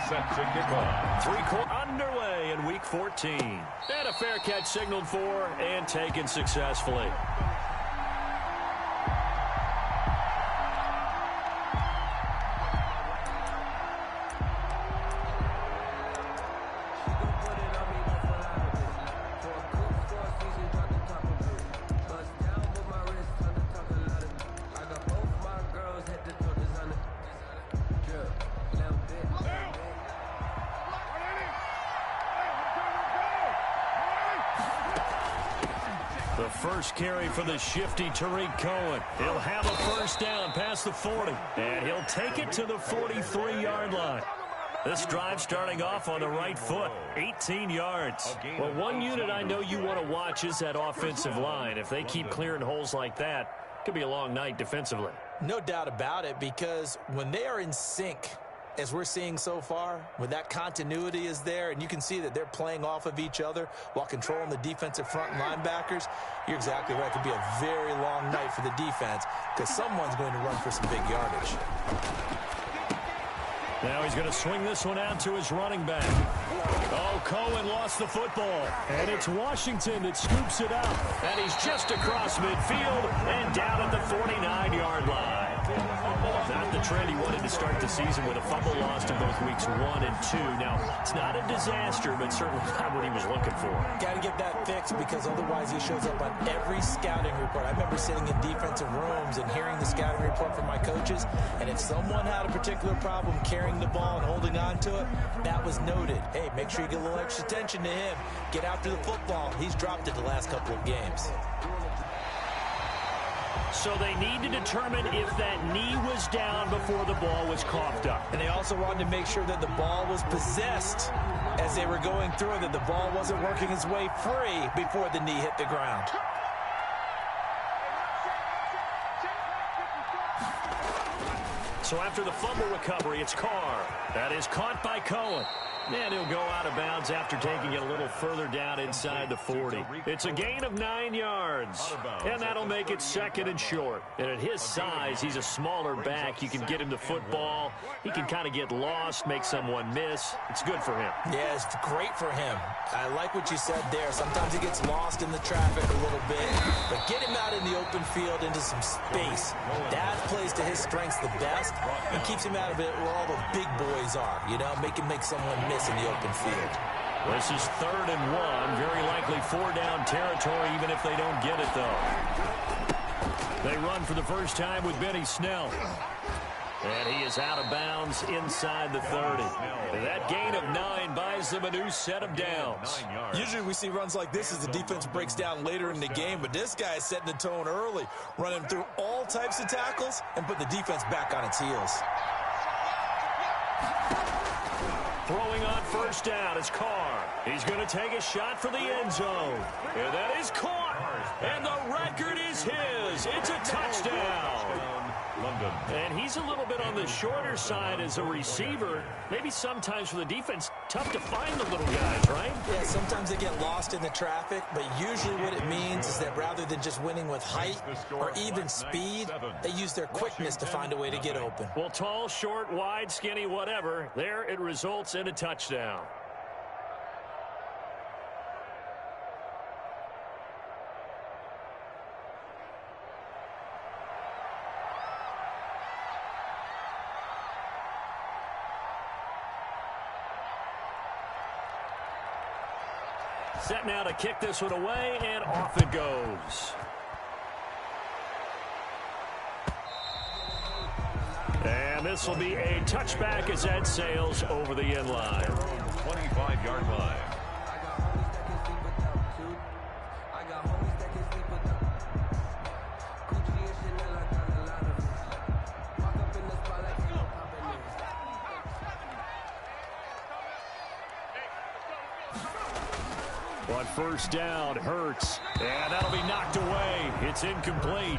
set to kick off. Three-quarter underway in Week 14. And a fair catch signaled for and taken successfully. The first carry for the shifty Tariq Cohen. He'll have a first down past the 40. And he'll take it to the 43-yard line. This drive starting off on the right foot, 18 yards. Well, one unit I know you want to watch is that offensive line. If they keep clearing holes like that, it could be a long night defensively. No doubt about it, because when they are in sync, as we're seeing so far, when that continuity is there and you can see that they're playing off of each other while controlling the defensive front linebackers, you're exactly right. It could be a very long night for the defense because someone's going to run for some big yardage. Now he's going to swing this one out to his running back. Oh, Cohen lost the football. And it's Washington that scoops it up. And he's just across midfield and down at the 49-yard line. Not the trend he wanted to start the season with a fumble lost in both weeks 1 and 2. Now, it's not a disaster, but certainly not what he was looking for. Got to get that fixed because otherwise he shows up on every scouting report. I remember sitting in defensive rooms and hearing the scouting report from my coaches, and if someone had a particular problem carrying the ball and holding on to it, that was noted. Hey, make sure you get a little extra attention to him. Get after the football. He's dropped it the last couple of games. So they need to determine if that knee was down before the ball was coughed up. And they also wanted to make sure that the ball was possessed as they were going through it, that the ball wasn't working its way free before the knee hit the ground. So after the fumble recovery, it's Carr. That is caught by Cohen. And he'll go out of bounds after taking it a little further down inside the 40. It's a gain of 9 yards. And that'll make it second and short. And at his size, he's a smaller back. You can get him the football. He can kind of get lost, make someone miss. It's good for him. Yeah, it's great for him. I like what you said there. Sometimes he gets lost in the traffic a little bit. But get him out in the open field into some space. That plays to his strengths the best and keeps him out of it where all the big boys are. You know, make him make someone miss in the open field. This is 3rd and 1. Very likely 4-down territory, even if they don't get it, though. They run for the first time with Benny Snell. And he is out of bounds inside the 30. That gain of 9 buys them a new set of downs. Usually we see runs like this as the defense breaks down later in the game, but this guy is setting the tone early, running through all types of tackles and put the defense back on its heels. Throwing on first down is Carr. He's going to take a shot for the end zone. And that is caught. And the record is his. It's a touchdown. And he's a little bit on the shorter side as a receiver. Maybe sometimes for the defense, tough to find the little guys, right? Yeah, sometimes they get lost in the traffic, but usually what it means is that rather than just winning with height or even speed, they use their quickness to find a way to get open. Well, tall, short, wide, skinny, whatever, there it results in a touchdown. Set now to kick this one away, and off it goes. And this will be a touchback as that sails over the end line. 25-yard line. On first down, Hurts. And that'll be knocked away. It's incomplete.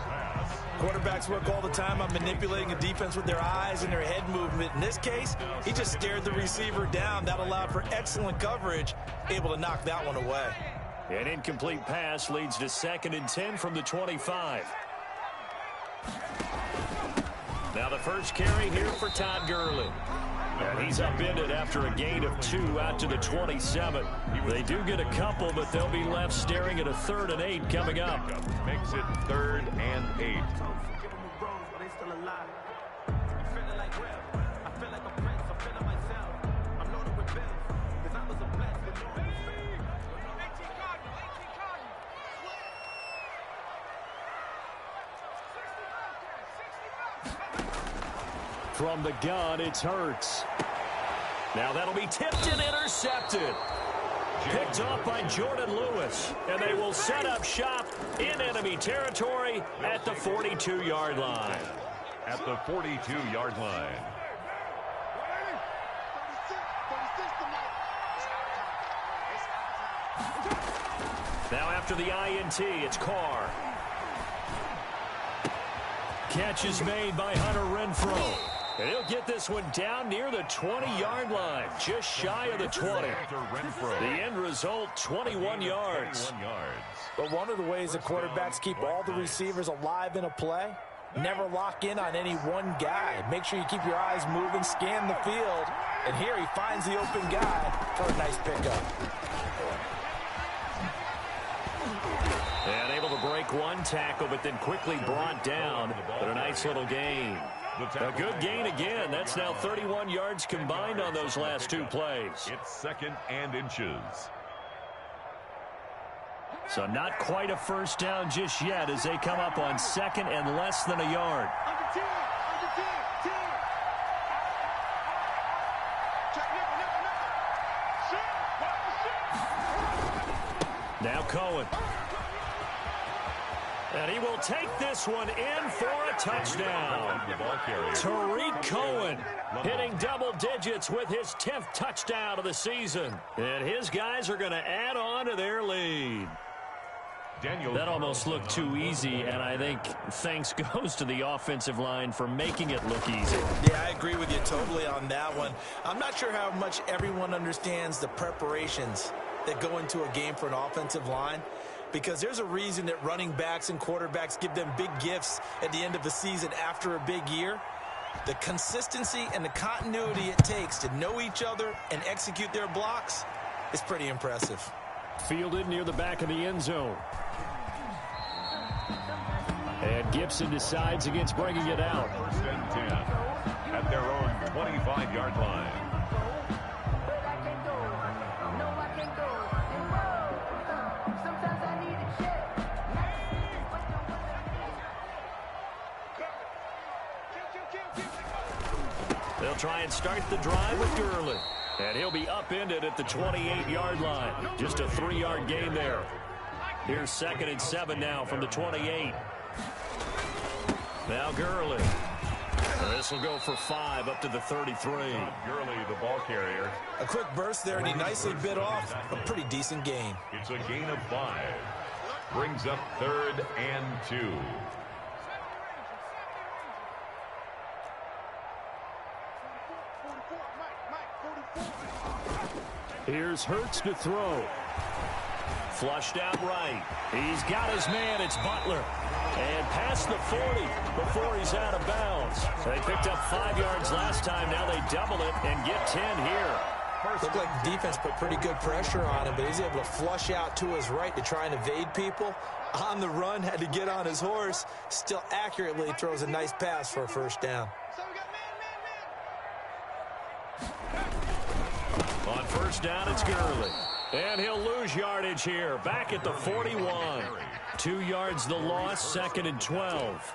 Quarterbacks work all the time on manipulating a defense with their eyes and their head movement. In this case, he just stared the receiver down. That allowed for excellent coverage, able to knock that one away. An incomplete pass leads to 2nd and 10 from the 25. Now the first carry here for Todd Gurley. And he's upended after a gain of 2 out to the 27. They do get a couple, but they'll be left staring at a 3rd and 8 coming up. Makes it 3rd and 8. From the gun, it's Hurts. Now that'll be tipped and intercepted. Picked off by Jordan Lewis. And they will set up shop in enemy territory at the 42-yard line. At the 42-yard line. Now after the INT, it's Carr. Catch is made by Hunter Renfrow. And he'll get this one down near the 20-yard line, just shy of the 20. The end result, 21 yards. But one of the ways the quarterbacks keep all the receivers alive in a play, never lock in on any one guy. Make sure you keep your eyes moving, scan the field. And here he finds the open guy for a nice pickup. And able to break one tackle, but then quickly brought down. But a nice little gain. A good gain again. That's now 31 yards combined on those last 2 plays. It's 2nd and inches. So not quite a first down just yet as they come up on 2nd and less than a yard. Now Cohen. And he will take this one in for a touchdown. Tariq Cohen hitting double digits with his 10th touchdown of the season. And his guys are going to add on to their lead. That almost looked too easy, and I think thanks goes to the offensive line for making it look easy. Yeah, I agree with you totally on that one. I'm not sure how much everyone understands the preparations that go into a game for an offensive line, because there's a reason that running backs and quarterbacks give them big gifts at the end of the season after a big year. The consistency and the continuity it takes to know each other and execute their blocks is pretty impressive. Fielded near the back of the end zone. And Gibson decides against bringing it out. 1st and 10 at their own 25-yard line. They'll try and start the drive with Gurley. And he'll be upended at the 28-yard line. Just a 3-yard gain there. Here's 2nd and 7 now from the 28. Now Gurley. This will go for 5 up to the 33. Gurley, the ball carrier. A quick burst there, and he nicely bit off a pretty decent gain. It's a gain of 5. Brings up 3rd and 2. Here's Hurts to throw. Flushed out right. He's got his man. It's Butler. And past the 40 before he's out of bounds. They picked up 5 yards last time. Now they double it and get 10 here. Looked like the defense put pretty good pressure on him, but he's able to flush out to his right to try and evade people. On the run, had to get on his horse. Still accurately throws a nice pass for a first down. On first down, it's Gurley. And he'll lose yardage here. Back at the 41. 2 yards the loss, 2nd and 12.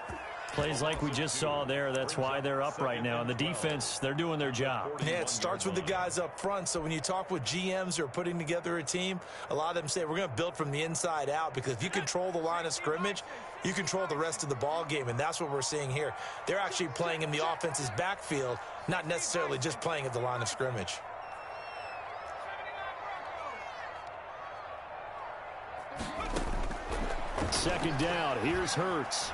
Plays like we just saw there. That's why they're up right now. And the defense, they're doing their job. Yeah, it starts with the guys up front. So when you talk with GMs who are putting together a team, a lot of them say we're going to build from the inside out, because if you control the line of scrimmage, you control the rest of the ball game. And that's what we're seeing here. They're actually playing in the offense's backfield, not necessarily just playing at the line of scrimmage. Second down, here's Hurts.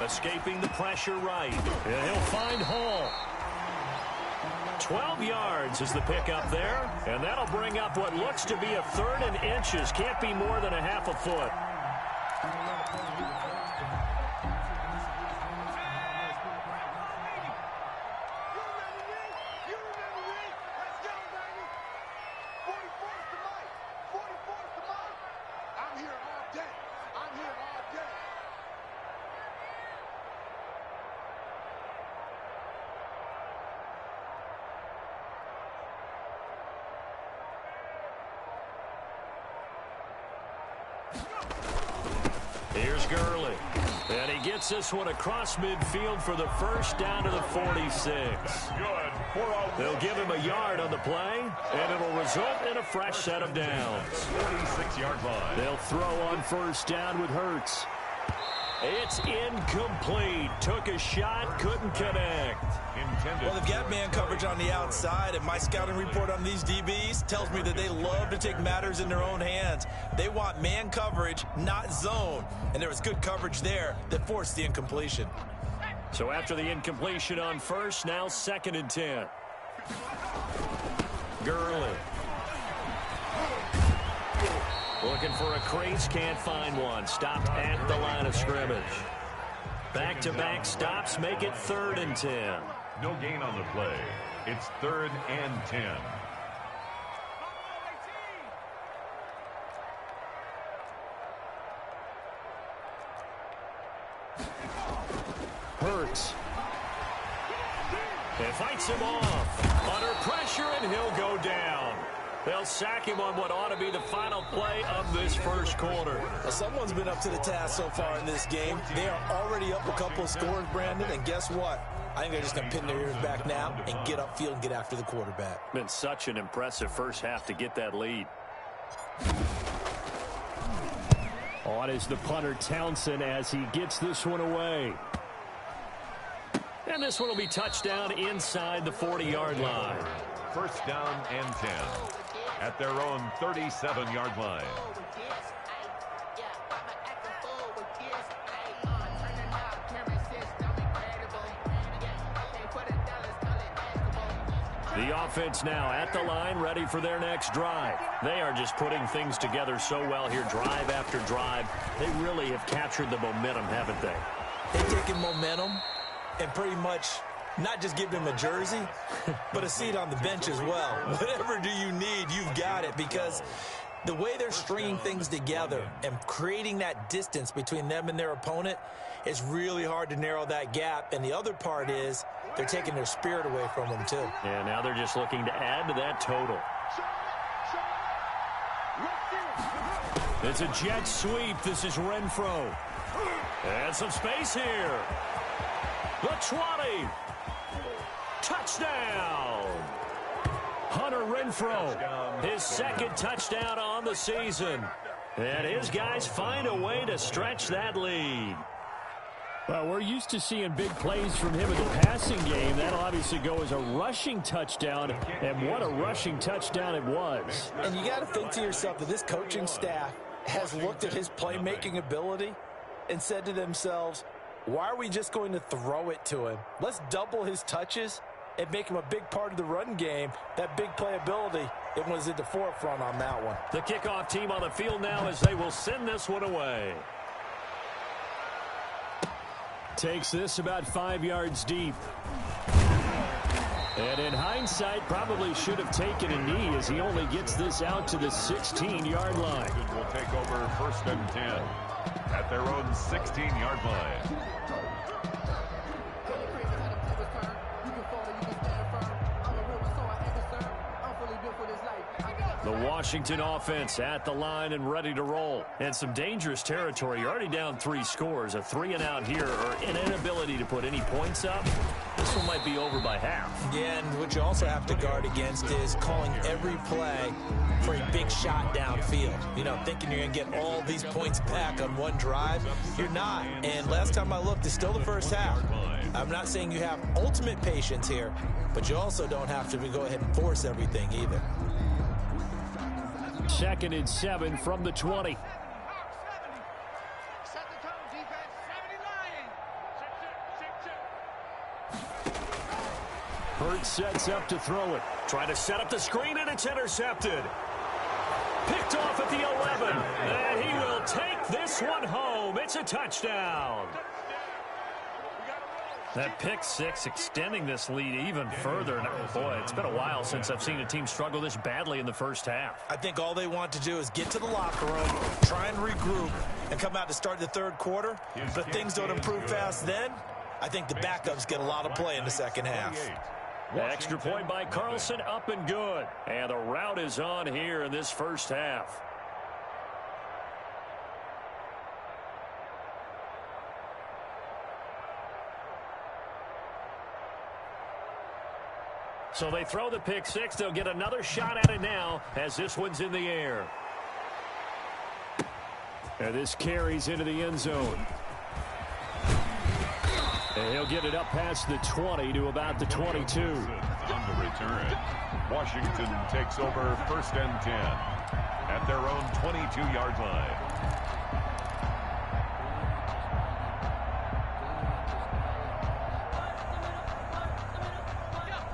Escaping the pressure right. And he'll find Hall. 12 yards is the pickup there. And that'll bring up what looks to be a 3rd and inches. Can't be more than a half a foot. Here's Gurley. And he gets this one across midfield for the first down to the 46. They'll give him a yard on the play, and it'll result in a fresh set of downs. 46-yard line. They'll throw on first down with Hurts. It's incomplete. Took a shot, couldn't connect. Well, they've got man coverage on the outside, and my scouting report on these DBs tells me that they love to take matters in their own hands. They want man coverage, not zone. And there was good coverage there that forced the incompletion. So after the incompletion on first, now 2nd and 10. Gurley. Looking for a crease, can't find one. Stopped at the line of scrimmage. Back-to-back stops make it 3rd and 10. No gain on the play. It's 3rd and 10. Hurts. It fights him off. Under pressure, and he'll go down. They'll sack him on what ought to be the final play of this first quarter. Well, someone's been up to the task so far in this game. They are already up a couple of scores, Brandon, and guess what? I think they're just going to pin their ears back now and get upfield and get after the quarterback. Been such an impressive first half to get that lead. On is the punter, Townsend, as he gets this one away. And this one will be touchdown inside the 40-yard line. First down and 10 at their own 37-yard line. The offense now at the line, ready for their next drive. They are just putting things together so well here, drive after drive. They really have captured the momentum, haven't they? They've taken momentum and pretty much not just give him a jersey, but a seat on the bench as well. Whatever do you need, you've got it, because the way they're stringing things together and creating that distance between them and their opponent is really hard to narrow that gap. And the other part is they're taking their spirit away from them, too. Yeah, now they're just looking to add to that total. It's a jet sweep. This is Renfro. And some space here. The 20. Touchdown! Hunter Renfro, his 2nd touchdown on the season. And his guys find a way to stretch that lead. Well, we're used to seeing big plays from him in the passing game. That'll obviously go as a rushing touchdown, and what a rushing touchdown it was. And you got to think to yourself that this coaching staff has looked at his playmaking ability and said to themselves, why are we just going to throw it to him? Let's double his touches and make him a big part of the run game. That big playability, it was at the forefront on that one. The kickoff team on the field now as they will send this one away. Takes this about 5 yards deep. And in hindsight, probably should have taken a knee as he only gets this out to the 16-yard line. Will take over 1st and 10 at their own 16-yard line. The Washington offense at the line and ready to roll. And some dangerous territory. You're already down 3 scores. A 3-and-out here, or an inability to put any points up. This one might be over by half. Yeah, and what you also have to guard against is calling every play for a big shot downfield. You know, thinking you're going to get all these points back on one drive. You're not. And last time I looked, it's still the first half. I'm not saying you have ultimate patience here, but you also don't have to go ahead and force everything either. 2nd and 7 from the 20. Hurts sets up to throw it. Trying to set up the screen, and it's intercepted. Picked off at the 11. And he will take this one home. It's a touchdown. That pick 6 extending this lead even further. And boy, it's been a while since I've seen a team struggle this badly in the first half. I think all they want to do is get to the locker room, try and regroup, and come out to start the 3rd quarter. But if things don't improve fast then, I think the backups get a lot of play in the second half. Extra point by Carlson, up and good. And the route is on here in this first half. So they throw the pick six. They'll get another shot at it now as this one's in the air. And this carries into the end zone. And he'll get it up past the 20 to about the 22. On the return, Washington takes over 1st and 10 at their own 22-yard line.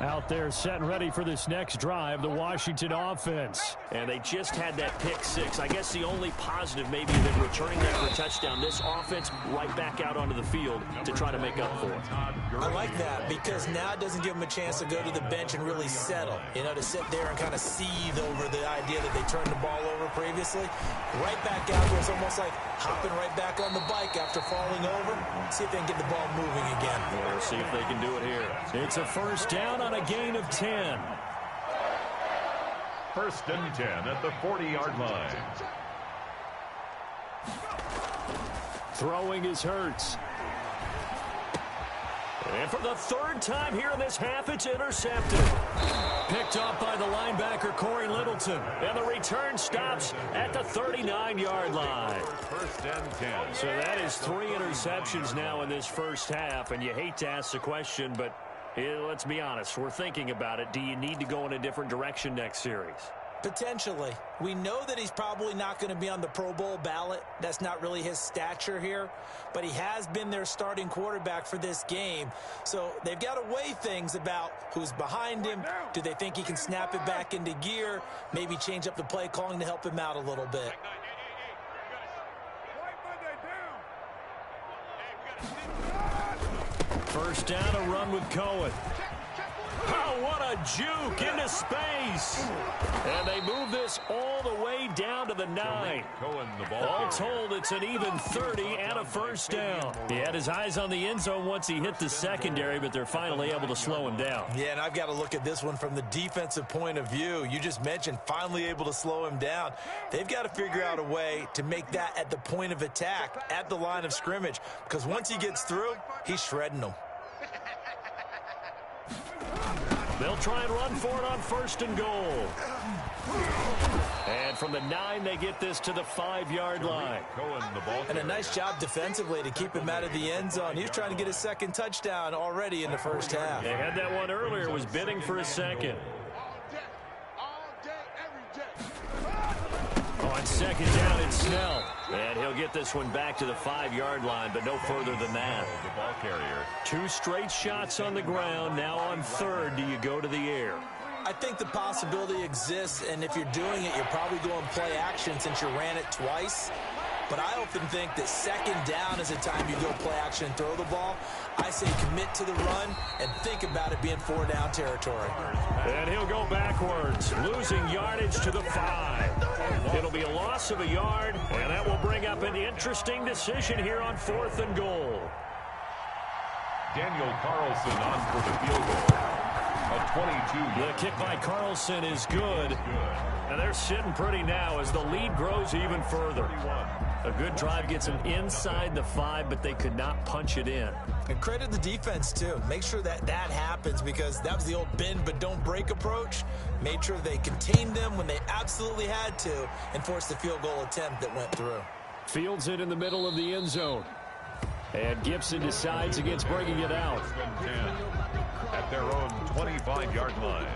Out there set and ready for this next drive, the Washington offense. And they just had that pick six. I guess the only positive maybe that returning that for a touchdown, this offense right back out onto the field to try to make up for it. I like that because now it doesn't give them a chance to go to the bench and really settle. You know, to sit there and kind of seethe over the idea that they turned the ball over previously. Right back out there, it's almost like hopping right back on the bike after falling over. See if they can get the ball moving again. We'll see if they can do it here. It's a first down on a gain of 10. 1st and 10 at the 40-yard line. Throwing is Hurts. And for the third time here in this half, it's intercepted. Picked off by the linebacker, Corey Littleton. And the return stops at the 39-yard line. 1st and 10. So that is 3 interceptions now in this first half. And you hate to ask the question, but let's be honest. We're thinking about it. Do you need to go in a different direction next series? Potentially. We know that he's probably not going to be on the Pro Bowl ballot. That's not really his stature here. But he has been their starting quarterback for this game. So they've got to weigh things about who's behind him. Do they think he can snap it back into gear? Maybe change up the play calling to help him out a little bit. First down, a run with Cohen. Oh, what a juke into space. And they move this all the way down to the 9. Cohen, the ball All carrier. told, it's an even 30 and a first down. He had his eyes on the end zone once he hit the secondary, but they're finally able to slow him down. Yeah, and I've got to look at this one from the defensive point of view. You just mentioned finally able to slow him down. They've got to figure out a way to make that at the point of attack, at the line of scrimmage, because once he gets through, he's shredding them. They'll try and run for it on 1st and goal. And from the 9, they get this to the 5-yard line. Cohen, the ball And a nice job defensively to keep him out of the end zone. He was trying to get his second touchdown already in the first half. They had that one earlier, was bidding for a second. On 2nd down, it's Snell. And he'll get this one back to the 5-yard line, but no further than that. The ball carrier. 2 straight shots on the ground. Now on 3rd, do you go to the air? I think the possibility exists, and if you're doing it, you're probably going play action since you ran it twice. But I often think that 2nd down is the time you go play action and throw the ball. I say commit to the run and think about it being 4-down territory. And he'll go backwards, losing yardage to the 5. It'll be a loss of a yard, and that will bring up an interesting decision here on 4th and goal. Daniel Carlson on for the field goal. A 22. The kick by Carlson is good. And they're sitting pretty now as the lead grows even further. A good drive gets them inside the 5, but they could not punch it in. And credit the defense, too. Make sure that that happens because that was the old bend but don't break approach. Made sure they contained them when they absolutely had to and forced the field goal attempt that went through. Fields it in the middle of the end zone. And Gibson decides against bringing it out. 10 at their own 25-yard line.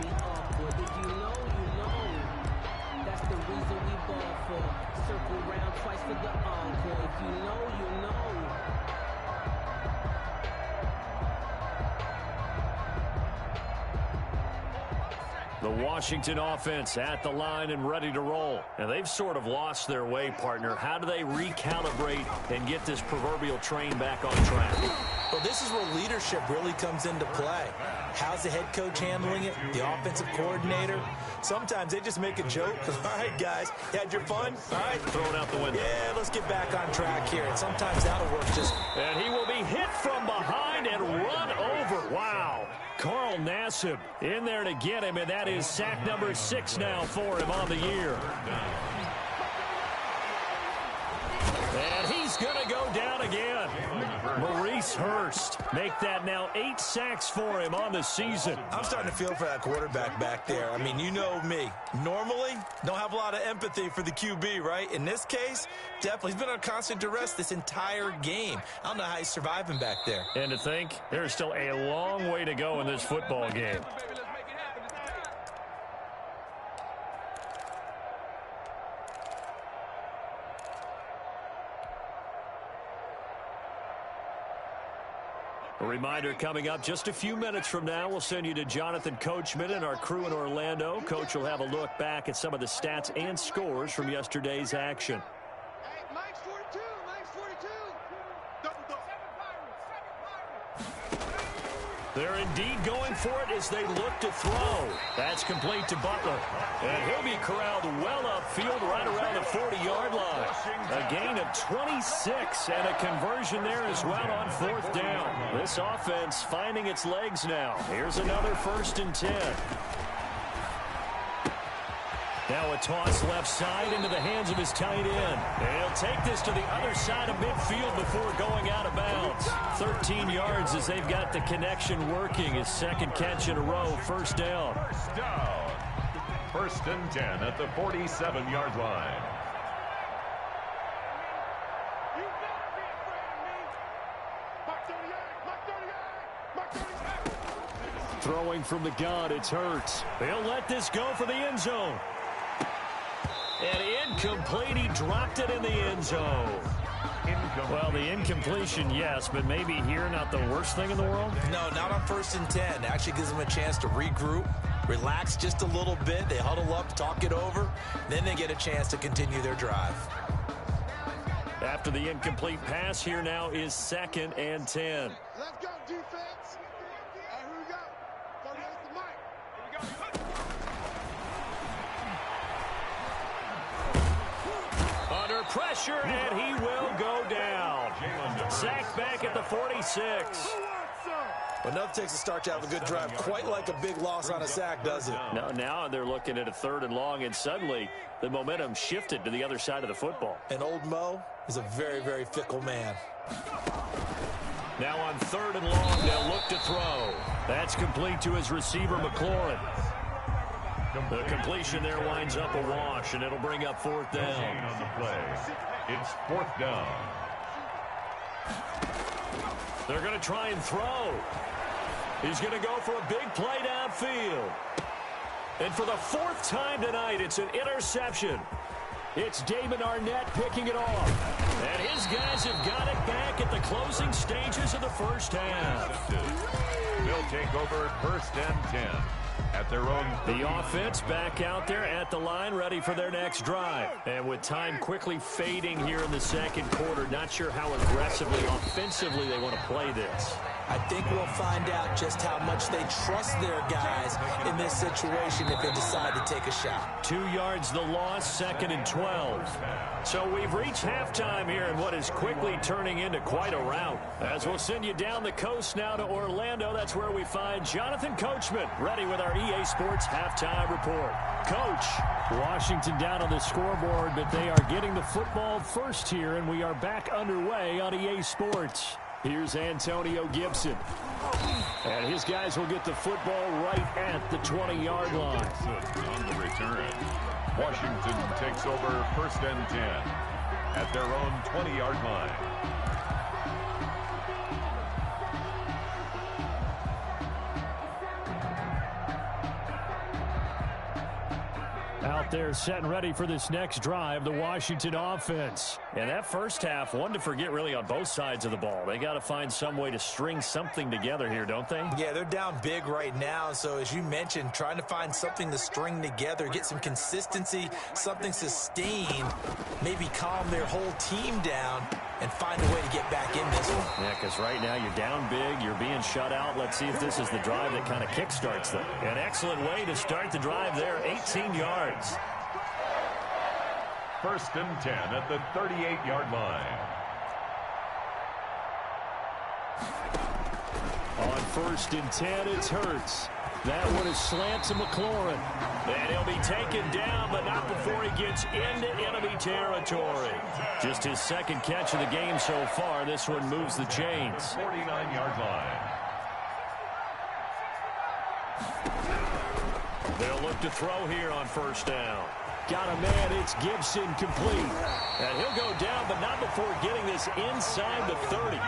That's the reason we ball for. Circle round twice for the encore. If you know, you know. The Washington offense at the line and ready to roll. And they've sort of lost their way, partner. How do they recalibrate and get this proverbial train back on track? Well, this is where leadership really comes into play. How's the head coach handling it? The offensive coordinator? Sometimes they just make a joke. All right, guys, you had your fun? All right. Throw it out the window. Yeah, let's get back on track here. And sometimes that'll work just... And he will be hit from behind and run over. Wow. Carl Nassib in there to get him, and that is sack number 6 now for him on the year. And he's He's going to go down again. Maurice Hurst. Make that now 8 sacks for him on the season. I'm starting to feel for that quarterback back there. I mean, you know me. Normally, don't have a lot of empathy for the QB, right? In this case, definitely. He's been on constant duress this entire game. I don't know how he's surviving back there. And to think, there's still a long way to go in this football game. A reminder coming up just a few minutes from now, we'll send you to Jonathan Coachman and our crew in Orlando. Coach will have a look back at some of the stats and scores from yesterday's action. Hey, Mike's 42, Mike's 42. They're indeed going for it as they look to throw. That's complete to Butler. And he'll be corralled well upfield right around the 40-yard line. A gain of 26 and a conversion there as well on 4th down. This offense finding its legs now. Here's another 1st and 10. Now a toss left side into the hands of his tight end. And he'll take this to the other side of midfield before going out of bounds. 13 yards as they've got the connection working. His 2nd catch in a row, 1st down. 1st and 10 at the 47-yard line. Throwing from the gun, it's Hurts. They'll let this go for the end zone. And incomplete, he dropped it in the end zone. Well, the incompletion, yes, but maybe here not the worst thing in the world? No, not on 1st and 10. Actually gives them a chance to regroup, relax just a little bit. They huddle up, talk it over. Then they get a chance to continue their drive. After the incomplete pass, here now is 2nd and 10. Let's go, defense. Hey, here we go. 48's the Mike. Here we go. Under pressure, and he will go down. Sacked back at the 46. But enough takes to start to have a good drive. Quite like a big loss on a sack, does it? No, now they're looking at a 3rd and long, and suddenly the momentum shifted to the other side of the football. And old Mo is a very, very fickle man. Now on 3rd and long, they'll look to throw. That's complete to his receiver, McLaurin. The completion there winds up a wash, and it'll bring up 4th down. On the play, it's 4th down. They're going to try and throw. He's going to go for a big play downfield. And for the 4th time tonight, it's an interception. It's Damon Arnett picking it off. And his guys have got it back at the closing stages of the 1st half. They'll take over 1st and 10 at their own. The offense back out there at the line, ready for their next drive. And with time quickly fading here in the 2nd quarter, not sure how aggressively, offensively they want to play this. I think we'll find out just how much they trust their guys in this situation if they decide to take a shot. 2 yards the loss, 2nd and 12. So we've reached halftime here in what is quickly turning into quite a rout. As we'll send you down the coast now to Orlando, that's where we find Jonathan Coachman, ready with our EA Sports halftime report. Coach, Washington down on the scoreboard, but they are getting the football first here, and we are back underway on EA Sports. Here's Antonio Gibson. And his guys will get the football right at the 20-yard line. On the return, Washington takes over 1st and 10 at their own 20-yard line. Out there set and ready for this next drive, the Washington offense. And that 1st half, one to forget really on both sides of the ball. They got to find some way to string something together here, don't they? Yeah, they're down big right now. So as you mentioned, trying to find something to string together, get some consistency, something sustained, maybe calm their whole team down and find a way to get back in this one. Yeah, because right now you're down big, you're being shut out. Let's see if this is the drive that kind of kickstarts them. An excellent way to start the drive there, 18 yards. 1st and 10 at the 38-yard line. On 1st and 10, it's Hurts. That one is slant to McLaurin. And he'll be taken down, but not before he gets into enemy territory. Just his second catch of the game so far. This one moves the chains. 49-yard line. They'll look to throw here on first down. Got a man, it's Gibson, complete. And he'll go down, but not before getting this inside the 30.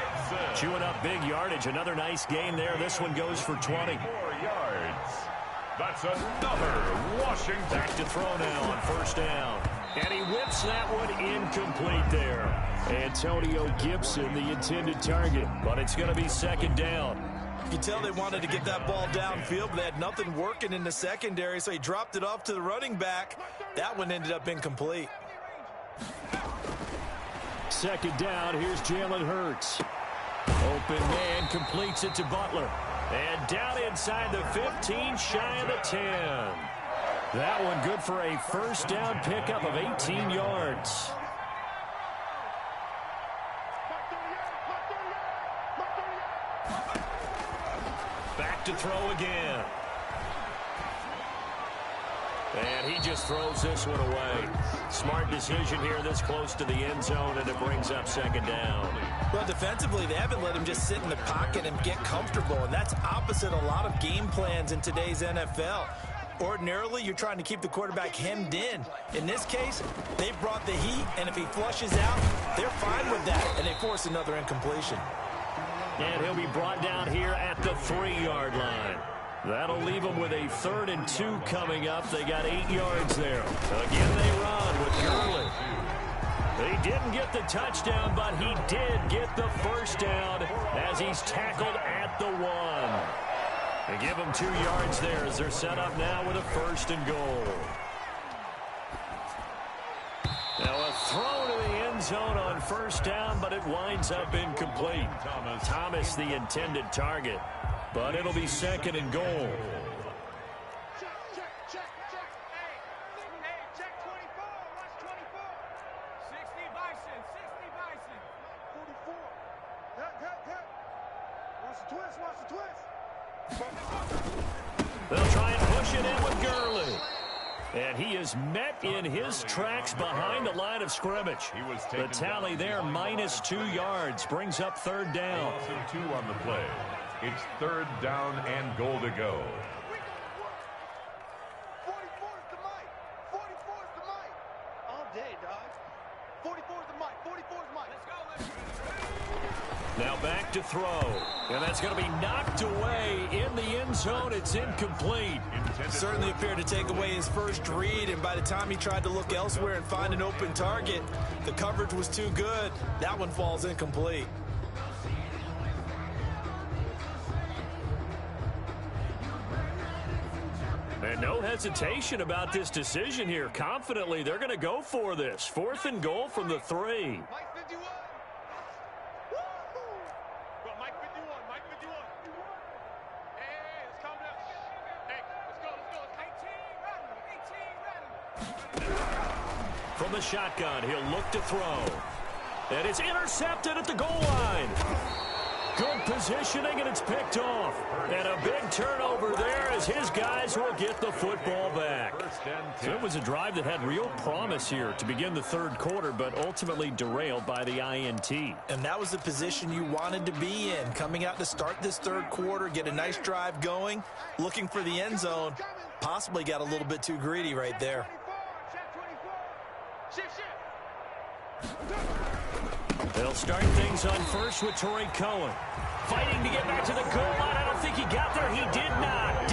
Chewing up big yardage. Another nice gain there. This one goes for 20. 4 yards. That's another Washington. Back to throw now on first down. And he whips that one incomplete there. Antonio Gibson, the intended target. But it's going to be second down. You can tell they wanted to get that ball downfield, but they had nothing working in the secondary, so he dropped it off to the running back. That one ended up incomplete. Second down, here's Jalen Hurts. Open man completes it to Butler. And down inside the 15, shy of the 10. That one good for a first down pickup of 18 yards. Back to throw again. And he just throws this one away. Smart decision here this close to the end zone, and it brings up second down. Well, defensively, they haven't let him just sit in the pocket and get comfortable, and that's opposite a lot of game plans in today's NFL. Ordinarily, you're trying to keep the quarterback hemmed in. In this case, they brought the heat, and if he flushes out, they're fine with that, and they force another incompletion. And he'll be brought down here at the 3-yard line. That'll leave them with a 3rd and 2 coming up. They got 8 yards there. Again, they run with Gurley. He didn't get the touchdown, but he did get the first down as he's tackled at the 1. They give him 2 yards there as they're set up now with a 1st and goal. Now a throw to the end zone on first down, but it winds up incomplete. Thomas, the intended target. But it'll be 2nd and goal. Check, check, check, check. Hey, check 24. Watch 24. 60 Bison, 60 Bison. 44. Cut. Watch the twist. They'll try and push it in with Gurley. And he is met in his tracks behind the line of scrimmage. The tally there, minus 2 yards, brings up 3rd down. 2 on the play. It's 3rd down and goal to go. 44 is the mic. 44 is the mic. All day, dog. 44 is the mic. 44 is mic. Let's go. Now back to throw. And that's going to be knocked away in the end zone. It's incomplete. Certainly appeared to take away his first read, and by the time he tried to look elsewhere and find an open target, the coverage was too good. That one falls incomplete. And no hesitation about this decision here. Confidently, they're going to go for this. 4th and goal from the 3. Mike 51. Woo! Bro, Mike 51. Mike 51. Hey, let's calm down. Hey, let's go. 18 ready. From the shotgun, he'll look to throw. And it's intercepted at the goal line. Good positioning, and it's picked off. And a big turnover there as his guys will get the football back. So it was a drive that had real promise here to begin the 3rd quarter, but ultimately derailed by the INT. And that was the position you wanted to be in, coming out to start this 3rd quarter, get a nice drive going, looking for the end zone. Possibly got a little bit too greedy right there. They'll start things on first with Torrey Cohen. Fighting to get back to the goal line. I don't think he got there. He did not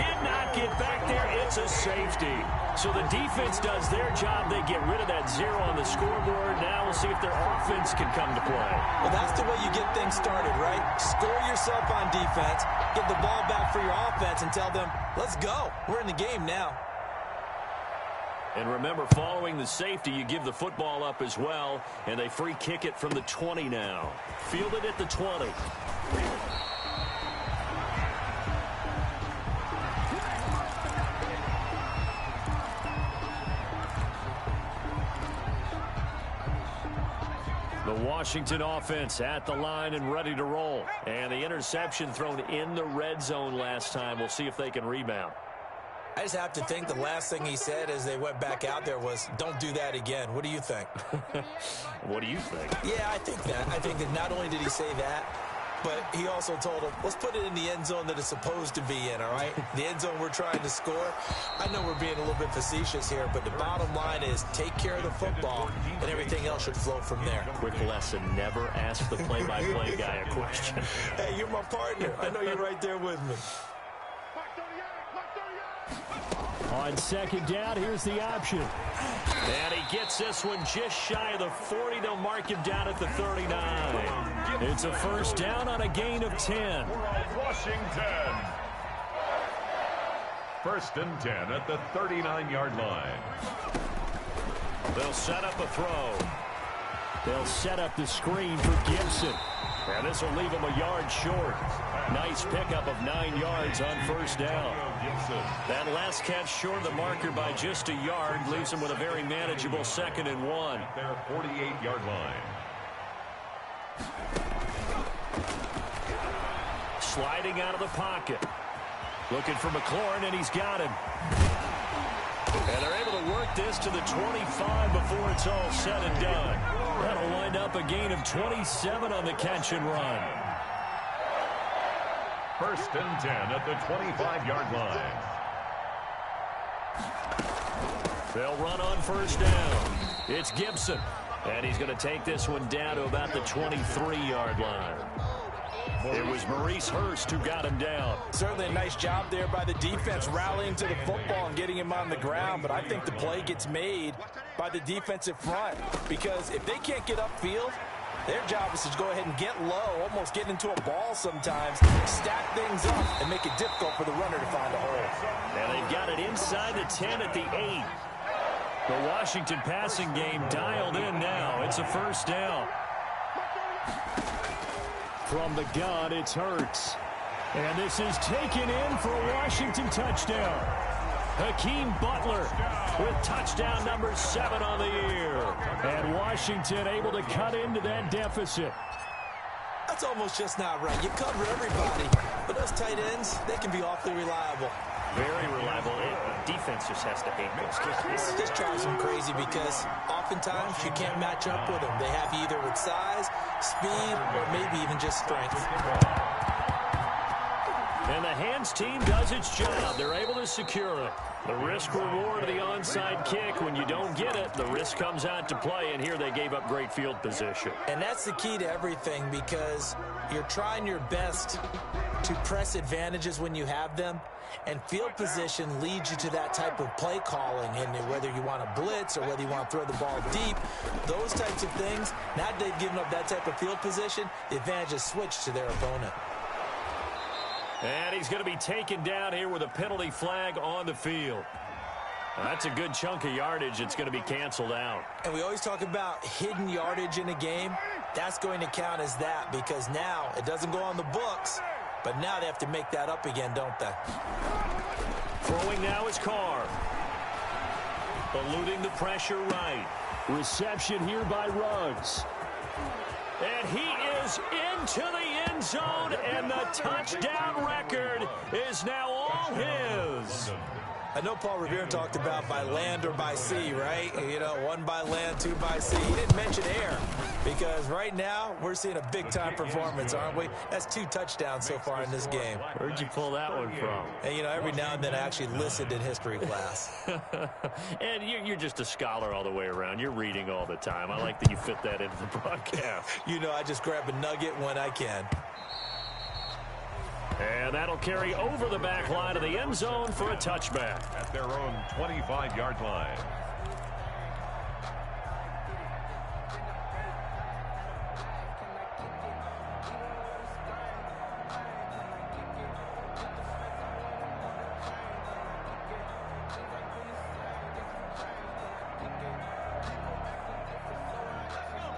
get back there. It's a safety. So the defense does their job. They get rid of that 0 on the scoreboard. Now we'll see if their offense can come to play. Well, that's the way you get things started, right? Score yourself on defense, get the ball back for your offense, and tell them, let's go. We're in the game now. And remember, following the safety, you give the football up as well, and they free kick it from the 20 now. Fielded at the 20. The Washington offense at the line and ready to roll. And the interception thrown in the red zone last time. We'll see if they can rebound. I just have to think the last thing he said as they went back out there was, don't do that again. What do you think? What do you think? Yeah, I think that. I think that not only did he say that, but he also told him, let's put it in the end zone that it's supposed to be in, all right? The end zone we're trying to score. I know we're being a little bit facetious here, but the bottom line is take care of the football, and everything else should flow from there. Quick lesson, never ask the play-by-play guy a question. Hey, you're my partner. I know you're right there with me. On second down, here's the option. And he gets this one just shy of the 40. They'll mark him down at the 39. It's a first down on a gain of 10. Washington. First and 10 at the 39-yard line. They'll set up a throw. They'll set up the screen for Gibson. And this will leave him a yard short. Nice pickup of 9 yards on first down. That last catch short of the marker by just a yard leaves him with a very manageable 2nd and 1. At their 48-yard line. Sliding out of the pocket. Looking for McLaurin, and he's got him. And they're able to work this to the 25 before it's all said and done. That'll wind up a gain of 27 on the catch and run. First and 10 at the 25-yard line. They'll run on first down. It's Gibson. And he's going to take this one down to about the 23-yard line. It was Maurice Hurst who got him down. Certainly a nice job there by the defense rallying to the football and getting him on the ground, but I think the play gets made by the defensive front because if they can't get upfield, their job is to go ahead and get low, almost get into a ball sometimes, stack things up, and make it difficult for the runner to find a hole. And they've got it inside the 10 at the 8. The Washington passing game dialed in now. It's a first down. From the gun, it's Hurts. And this is taken in for a Washington touchdown. Hakeem Butler with touchdown number 7 on the year. And Washington able to cut into that deficit. That's almost just not right. You cover everybody, but those tight ends, they can be awfully reliable. Very reliable. Defense just has to hate those kickers. This drives them crazy because oftentimes you can't match up with them. They have you either with size, speed, or maybe even just strength. And the hands team does its job. They're able to secure it. The risk-reward of the onside kick, when you don't get it, the risk comes out to play, and here they gave up great field position. And that's the key to everything because you're trying your best to press advantages when you have them, and field position leads you to that type of play calling, and whether you want to blitz or whether you want to throw the ball deep, those types of things, now that they've given up that type of field position, the advantage is switched to their opponent. And he's going to be taken down here with a penalty flag on the field. That's a good chunk of yardage. It's going to be canceled out. And we always talk about hidden yardage in a game. That's going to count as that because now it doesn't go on the books, but now they have to make that up again, don't they? Throwing now is Carr. Eluding the pressure right. Reception here by Ruggs. And he is into the end zone, and the touchdown record is now all his. I know Paul Revere talked about by land or by sea, right? You know, 1 by land, 2 by sea. He didn't mention air because right now we're seeing a big-time performance, aren't we? That's 2 touchdowns so far in this game. Where'd you pull that one from? And, you know, every now and then I actually listened in history class. And you're just a scholar all the way around. You're reading all the time. I like that you fit that into the broadcast. You know, I just grab a nugget when I can. And that'll carry over the back line of the end zone for a touchback. At their own 25-yard line.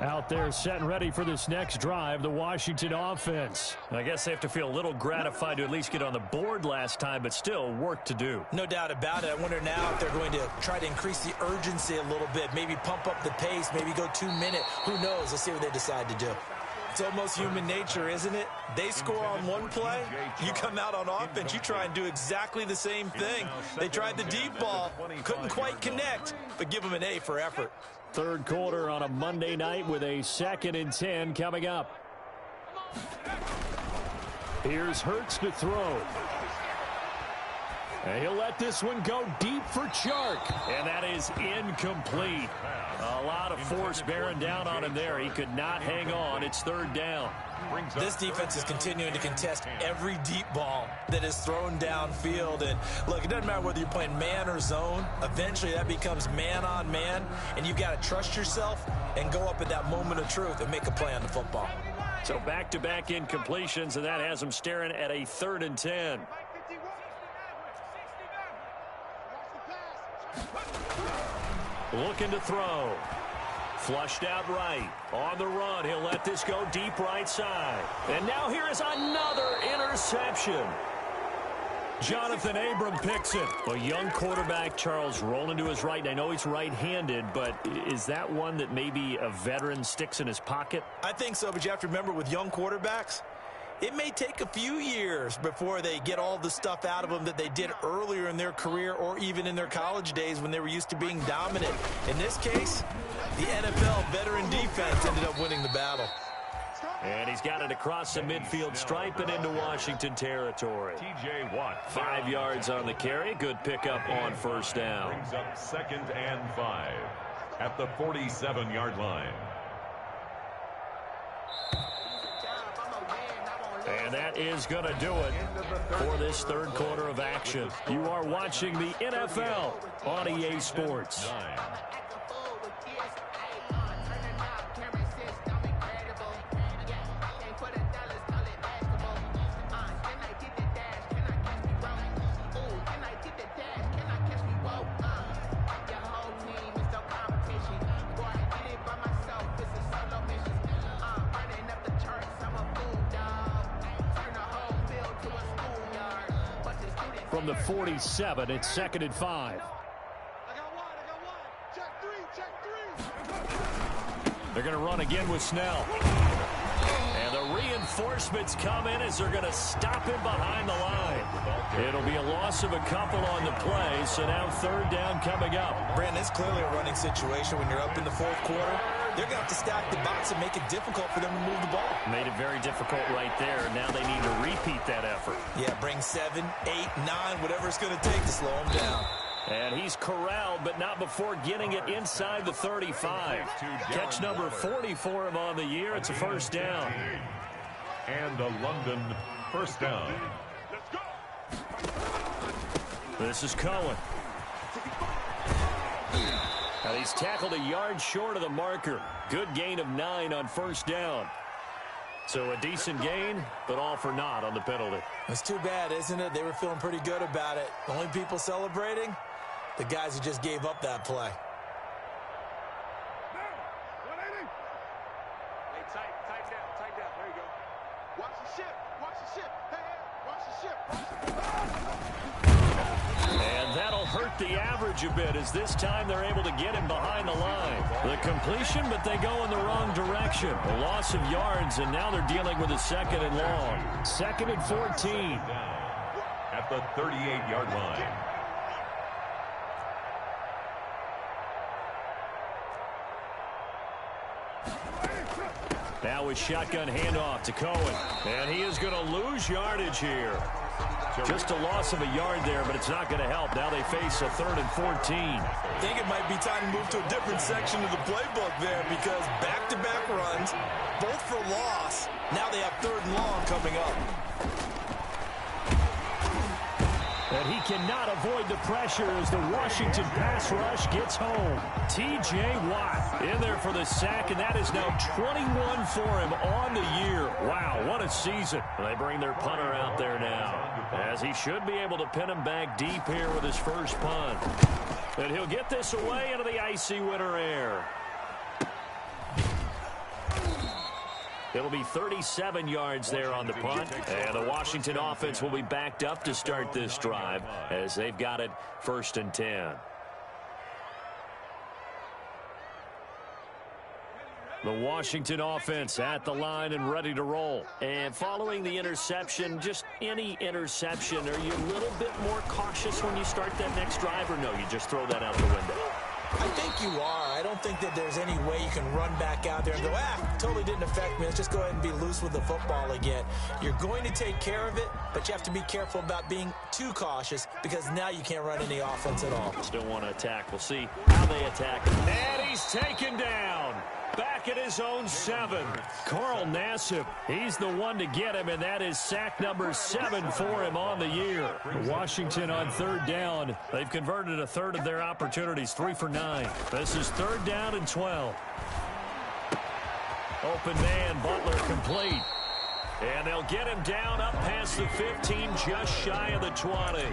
Out there set and ready for this next drive, the Washington offense. I guess they have to feel a little gratified to at least get on the board last time, but still work to do. No doubt about it. I wonder now if they're going to try to increase the urgency a little bit, maybe pump up the pace, maybe go 2 minutes. Who knows? Let's see what they decide to do. It's almost human nature, isn't it? They score on one play, you come out on offense, you try and do exactly the same thing. They tried the deep ball, couldn't quite connect, but give them an A for effort. Third quarter on a Monday night with a 2nd and 10 coming up. Here's Hurts to throw. And he'll let this one go deep for Chark. And that is incomplete. A lot of force bearing down on him there. He could not hang on. It's 3rd down. This defense is continuing to contest every deep ball that is thrown downfield. And look, it doesn't matter whether you're playing man or zone. Eventually that becomes man on man. And you've got to trust yourself and go up at that moment of truth and make a play on the football. So back-to-back incompletions, and that has him staring at a 3rd and 10. Looking to throw. Flushed out right. On the run, he'll let this go deep right side. And now here is another interception. Jonathan Abram picks it. A young quarterback, Charles, rolling to his right. And I know he's right-handed, but is that one that maybe a veteran sticks in his pocket? I think so, but you have to remember with young quarterbacks, it may take a few years before they get all the stuff out of them that they did earlier in their career or even in their college days when they were used to being dominant. In this case, the NFL veteran defense ended up winning the battle. And he's got it across the midfield stripe and into Washington territory. TJ Watt. 5 yards on the carry. Good pickup on 1st down. Brings up 2nd and 5 at the 47-yard line. And that is going to do it for this 3rd quarter of action. You are watching the NFL on EA Sports. From the 47, it's 2nd and 5. I got one. Check three. They're going to run again with Snell. And the reinforcements come in as they're going to stop him behind the line. It'll be a loss of a couple on the play, so now 3rd down coming up. Brandon, it's clearly a running situation when you're up in the 4th quarter. They're going to have to stack the box and make it difficult for them to move the ball. Made it very difficult right there. Now they need to repeat that effort. Yeah, bring 7, 8, 9, whatever it's going to take to slow him down. And he's corralled, but not before getting it inside the 35. Catch number 40 for him on the year. It's a 1st down. And a London 1st down. This is Cohen. And he's tackled a yard short of the marker. Good gain of 9 on 1st down. So a decent gain, but all for naught on the penalty. It's too bad, isn't it? They were feeling pretty good about it. The only people celebrating, the guys who just gave up that play. Hey, tight down. There you go. Watch the ship. Hey, watch the ship. And that'll hurt the average a bit as this time they're able to get him behind the line. The completion, but they go in the wrong direction. A loss of yards, and now they're dealing with a 2nd and long. 2nd and 14. At the 38-yard line. Now with shotgun handoff to Cohen. And he is going to lose yardage here. Just a loss of a yard there, but it's not going to help. Now they face a 3rd and 14. I think it might be time to move to a different section of the playbook there because back-to-back runs, both for loss. Now they have 3rd and long coming up. And he cannot avoid the pressure as the Washington pass rush gets home. T.J. Watt in there for the sack, and that is now 21 for him on the year. Wow, what a season. They bring their punter out there now, as he should be able to pin him back deep here with his first punt. And he'll get this away into the icy winter air. It'll be 37 yards there on the punt, and the Washington offense will be backed up to start this drive as they've got it 1st and 10. The Washington offense at the line and ready to roll. And following the interception, just any interception, are you a little bit more cautious when you start that next drive, or no, you just throw that out the window? I think you are. I don't think that there's any way you can run back out there and go, totally didn't affect me. Let's just go ahead and be loose with the football again. You're going to take care of it, but you have to be careful about being too cautious because now you can't run any offense at all. Still want to attack. We'll see how they attack. And he's taken down. Back at his own 7. Carl Nassib, he's the one to get him, and that is sack number 7 for him on the year. Washington on 3rd down. They've converted a third of their opportunities, 3 for 9. This is 3rd down and 12. Open man, Butler complete. And they'll get him down up past the 15, just shy of the 20.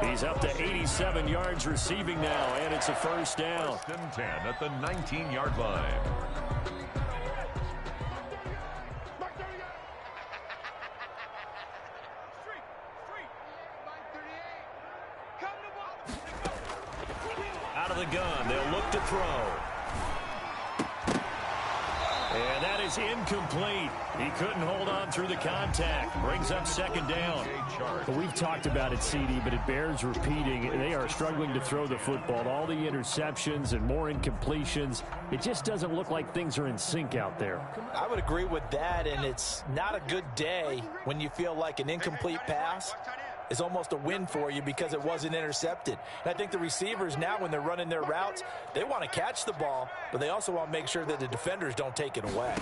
He's up to 87 yards receiving now, and it's a 1st down. 1st and 10 at the 19-yard line. Out of the gun, they'll look to throw. And that is incomplete. He couldn't hold on through the contact. Brings up 2nd down. Well, we've talked about it, CD, but it bears repeating. They are struggling to throw the football. All the interceptions and more incompletions. It just doesn't look like things are in sync out there. I would agree with that, and it's not a good day when you feel like an incomplete pass is almost a win for you because it wasn't intercepted. And I think the receivers now, when they're running their routes, they want to catch the ball, but they also want to make sure that the defenders don't take it away.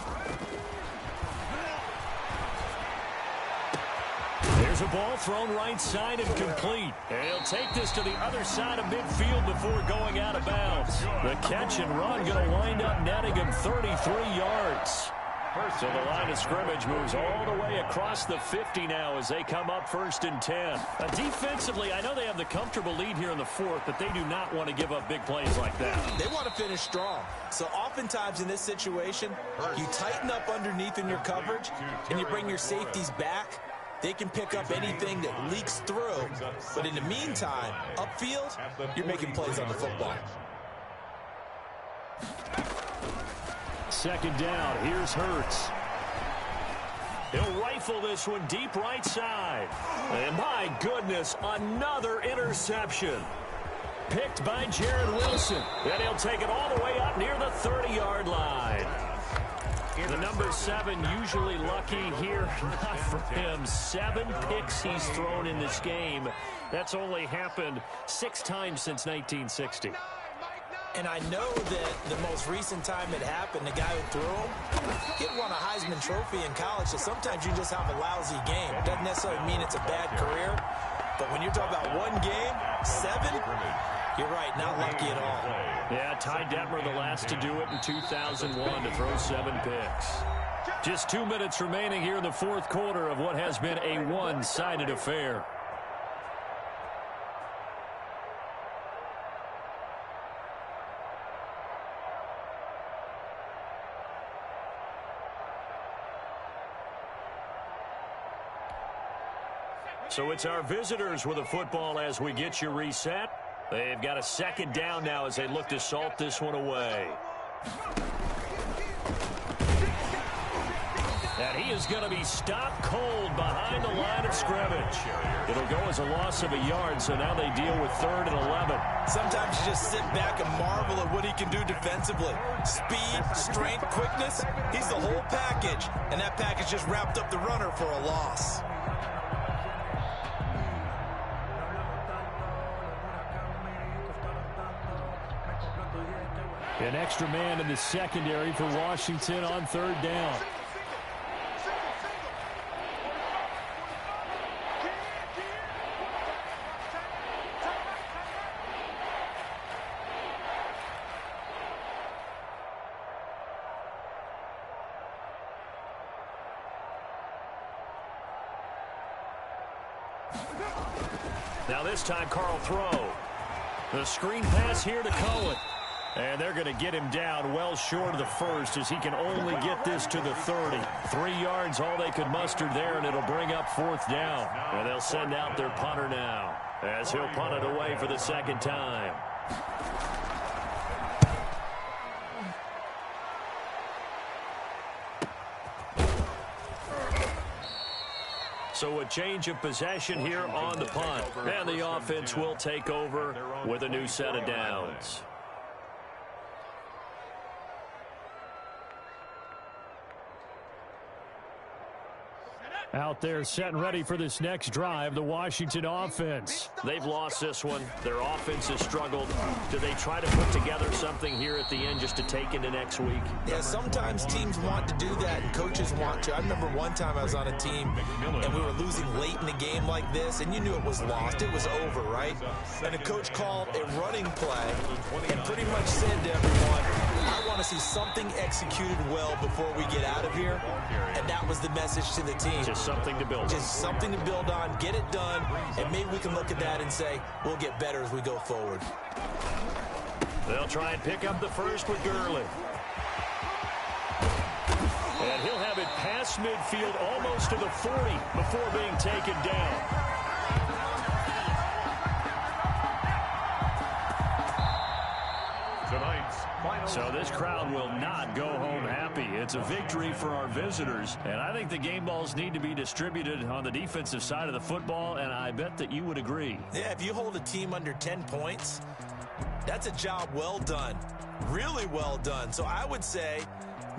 There's a ball thrown right side and complete. And he'll take this to the other side of midfield before going out of bounds. The catch and run going to wind up netting him 33 yards. So the line of scrimmage moves all the way across the 50 now as they come up 1st and 10. Defensively, I know they have the comfortable lead here in the 4th, but they do not want to give up big plays like that. They want to finish strong. So oftentimes in this situation, you tighten up underneath in your coverage and you bring your safeties back. They can pick up anything that leaks through. But in the meantime, upfield, you're making plays on the football. 2nd down. Here's Hurts. He'll rifle this one deep right side. And my goodness, another interception. Picked by Jared Wilson. And he'll take it all the way up near the 30-yard line. The number 7 usually lucky here. Not for him. 7 picks he's thrown in this game. That's only happened 6 times since 1960. And I know that the most recent time it happened, the guy who threw him, he won a Heisman Trophy in college, so sometimes you just have a lousy game. It doesn't necessarily mean it's a bad career, but when you're talking about one game, 7, you're right, not lucky at all. Yeah, Ty Detmer, the last to do it in 2001 to throw 7 picks. Just 2 minutes remaining here in the 4th quarter of what has been a one-sided affair. So it's our visitors with a football as we get you reset. They've got a 2nd down now as they look to salt this one away. And he is going to be stopped cold behind the line of scrimmage. It'll go as a loss of a yard, so now they deal with 3rd and 11. Sometimes you just sit back and marvel at what he can do defensively. Speed, strength, quickness, he's the whole package. And that package just wrapped up the runner for a loss. An extra man in the secondary for Washington on 3rd down. Now this time, Carl throw. The screen pass here to Cohen. And they're going to get him down well short of the 1st as he can only get this to the 30. 3 yards, all they could muster there, and it'll bring up 4th down. And they'll send out their punter now as he'll punt it away for the 2nd time. So a change of possession here on the punt. And the offense will take over with a new set of downs. Out there set and ready for this next drive, the Washington offense. They've lost this one. Their offense has struggled. Do they try to put together something here at the end just to take into next week? Yeah, sometimes teams want to do that and coaches want to. I remember one time I was on a team and we were losing late in a game like this, and you knew it was lost. It was over, right? And the coach called a running play and pretty much said to everyone, I want to see something executed well before we get out of here. And that was the message to the team. Just something to build on. Just something to build on, get it done, and maybe we can look at that and say, we'll get better as we go forward. They'll try and pick up the first with Gurley. And he'll have it past midfield almost to the 40 before being taken down. So this crowd will not go home happy. It's a victory for our visitors, and I think the game balls need to be distributed on the defensive side of the football, and I bet that you would agree. Yeah, if you hold a team under 10 points, that's a job well done, really well done. So I would say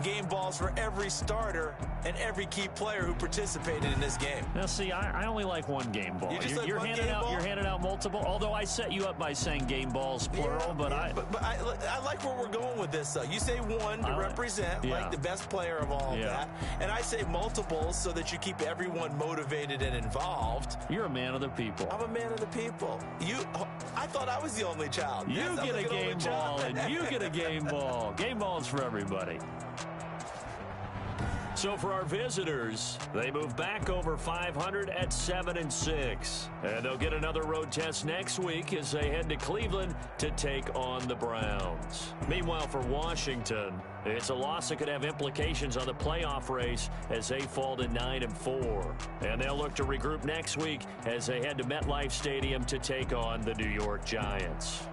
game balls for every starter and every key player who participated in this game. Now, see, I only like one game ball. You're handing out multiple, although I set you up by saying game balls, plural, but I like where we're going with this, though. You say one to represent, like the best player of all of that, and I say multiples so that you keep everyone motivated and involved. You're a man of the people. I'm a man of the people. I thought I was the only child. You get a game ball, and you get a game ball. Game balls for everybody. So for our visitors, they move back over 500 at 7-6. And they'll get another road test next week as they head to Cleveland to take on the Browns. Meanwhile, for Washington, it's a loss that could have implications on the playoff race as they fall to 9-4. And they'll look to regroup next week as they head to MetLife Stadium to take on the New York Giants.